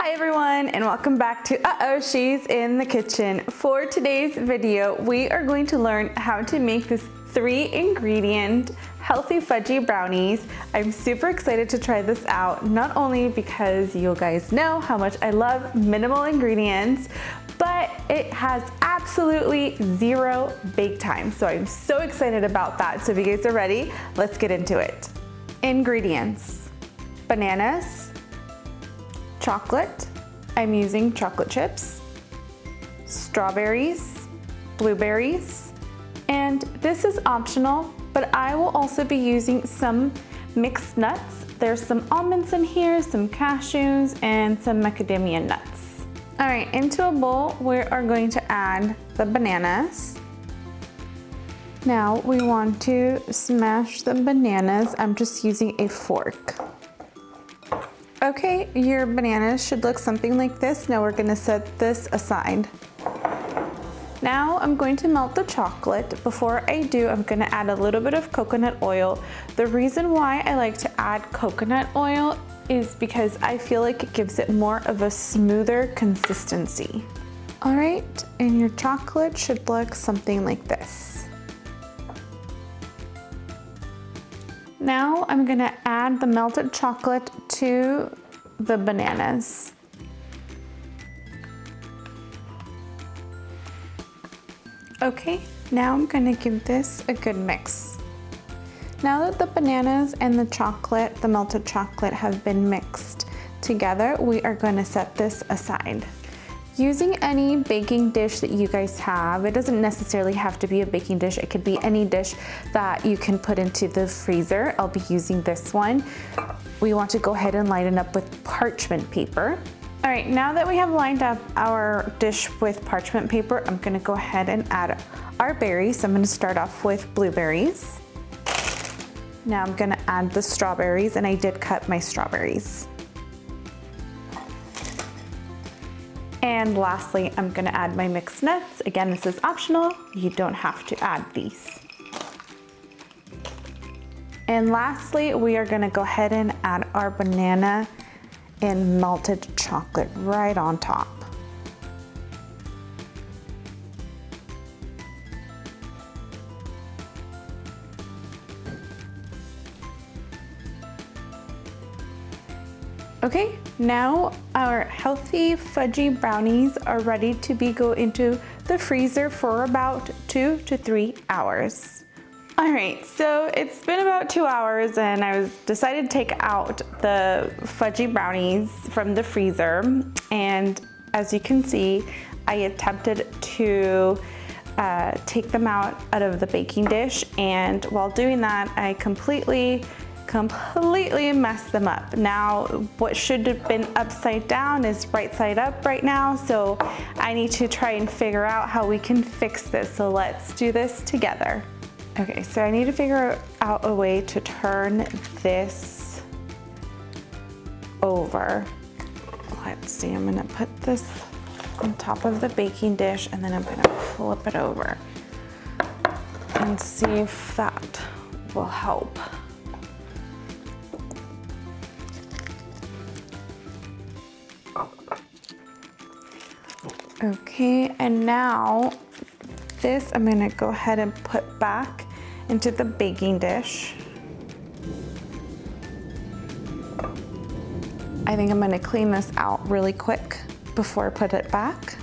Hi everyone, and welcome back to She's in the Kitchen. For today's video, we are going to learn how to make this 3-ingredient healthy fudgy brownies. I'm super excited to try this out, not only because you guys know how much I love minimal ingredients, but it has absolutely zero bake time. So I'm so excited about that. So if you guys are ready, let's get into it. Ingredients: bananas, chocolate, I'm using chocolate chips, strawberries, blueberries, and this is optional, but I will also be using some mixed nuts. There's some almonds in here, some cashews, and some macadamia nuts. All right, into a bowl, we are going to add the bananas. Now we want to smash the bananas. I'm just using a fork. Okay, your bananas should look something like this. Now we're gonna set this aside. Now I'm going to melt the chocolate. Before I do, I'm gonna add a little bit of coconut oil. The reason why I like to add coconut oil is because I feel like it gives it more of a smoother consistency. All right, and your chocolate should look something like this. Now I'm gonna add the melted chocolate to the bananas. Okay, now I'm gonna give this a good mix. Now that the bananas and the chocolate, the melted chocolate, have been mixed together, we are gonna set this aside. Using any baking dish that you guys have, it doesn't necessarily have to be a baking dish, it could be any dish that you can put into the freezer. I'll be using this one. We want to go ahead and line it up with parchment paper. All right, now that we have lined up our dish with parchment paper, I'm gonna go ahead and add our berries. I'm gonna start off with blueberries. Now I'm gonna add the strawberries, and I did cut my strawberries. And lastly, I'm gonna add my mixed nuts. Again, this is optional. You don't have to add these. And lastly, we are gonna go ahead and add our banana and melted chocolate right on top. Okay, now our healthy fudgy brownies are ready to go into the freezer for about 2 to 3 hours. All right, so it's been about 2 hours, and I decided to take out the fudgy brownies from the freezer. And as you can see, I attempted to take them out of the baking dish, and while doing that, I completely messed them up. Now, what should have been upside down is right side up right now, so I need to try and figure out how we can fix this. So let's do this together. Okay, so I need to figure out a way to turn this over. Let's see, I'm gonna put this on top of the baking dish, and then I'm gonna flip it over and see if that will help. Okay, and now this I'm gonna go ahead and put back into the baking dish. I think I'm gonna clean this out really quick before I put it back.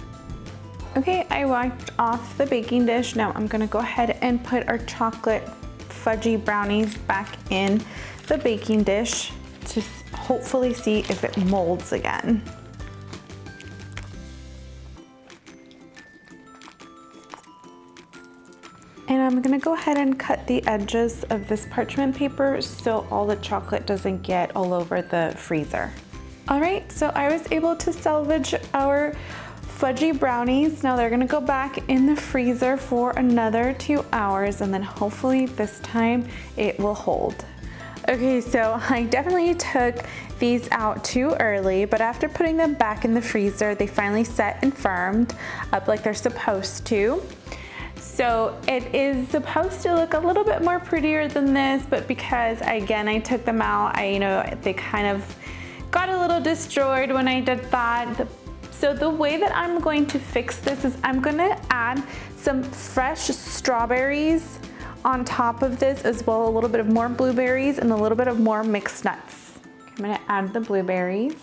Okay, I wiped off the baking dish. Now I'm gonna go ahead and put our chocolate fudgy brownies back in the baking dish to hopefully see if it molds again. And I'm gonna go ahead and cut the edges of this parchment paper so all the chocolate doesn't get all over the freezer. All right, so I was able to salvage our fudgy brownies. Now they're gonna go back in the freezer for another 2 hours, and then hopefully this time it will hold. Okay, so I definitely took these out too early, but after putting them back in the freezer, they finally set and firmed up like they're supposed to. So it is supposed to look a little bit more prettier than this, but because again I took them out, they kind of got a little destroyed when I did that. So the way that I'm going to fix this is I'm gonna add some fresh strawberries on top of this, as well a little bit of more blueberries and a little bit of more mixed nuts. I'm gonna add the blueberries.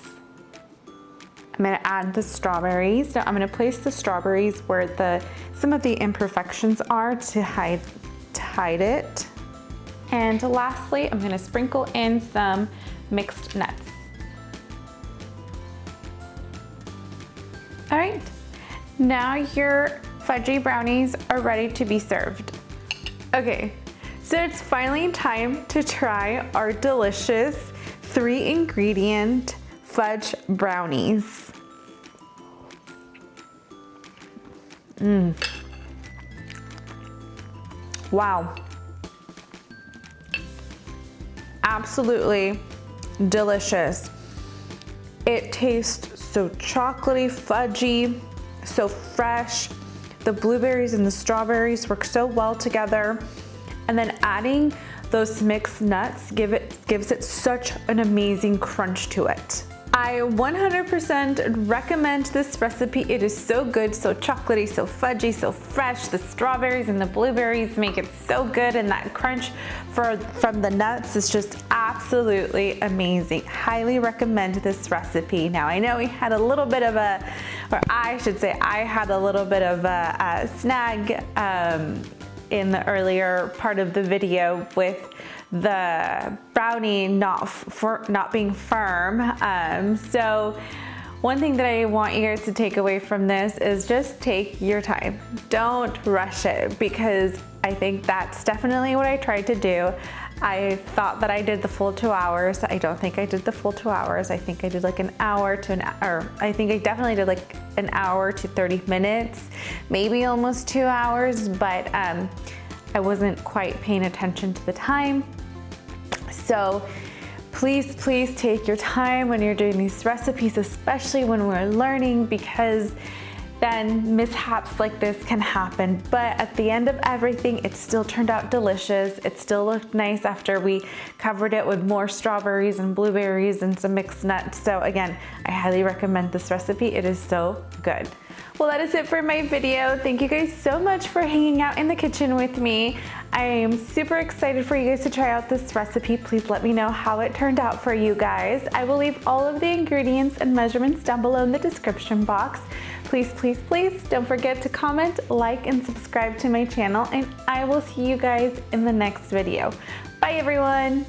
I'm gonna add the strawberries. Now I'm gonna place the strawberries where some of the imperfections are to hide it. And lastly, I'm gonna sprinkle in some mixed nuts. All right, now your fudgy brownies are ready to be served. Okay, so it's finally time to try our delicious 3-ingredient fudge brownies. Wow. Absolutely delicious. It tastes so chocolatey, fudgy, so fresh. The blueberries and the strawberries work so well together. And then adding those mixed nuts gives it such an amazing crunch to it. I 100% recommend this recipe. It is so good, so chocolatey, so fudgy, so fresh. The strawberries and the blueberries make it so good, and that crunch from the nuts is just absolutely amazing. Highly recommend this recipe. Now I know we had a little bit of I had a little bit of a snag in the earlier part of the video with the brownie not being firm. So one thing that I want you guys to take away from this is just take your time. Don't rush it, because I think that's definitely what I tried to do. I thought that I did the full 2 hours. I don't think I did the full 2 hours. I think I did like an hour to I think I definitely did like an hour to 30 minutes, maybe almost 2 hours, but I wasn't quite paying attention to the time. So please, please take your time when you're doing these recipes, especially when we're learning, because then mishaps like this can happen. But at the end of everything, it still turned out delicious. It still looked nice after we covered it with more strawberries and blueberries and some mixed nuts. So again, I highly recommend this recipe. It is so good. Well, that is it for my video. Thank you guys so much for hanging out in the kitchen with me. I am super excited for you guys to try out this recipe. Please let me know how it turned out for you guys. I will leave all of the ingredients and measurements down below in the description box. Please, please, please don't forget to comment, like, and subscribe to my channel, and I will see you guys in the next video. Bye, everyone.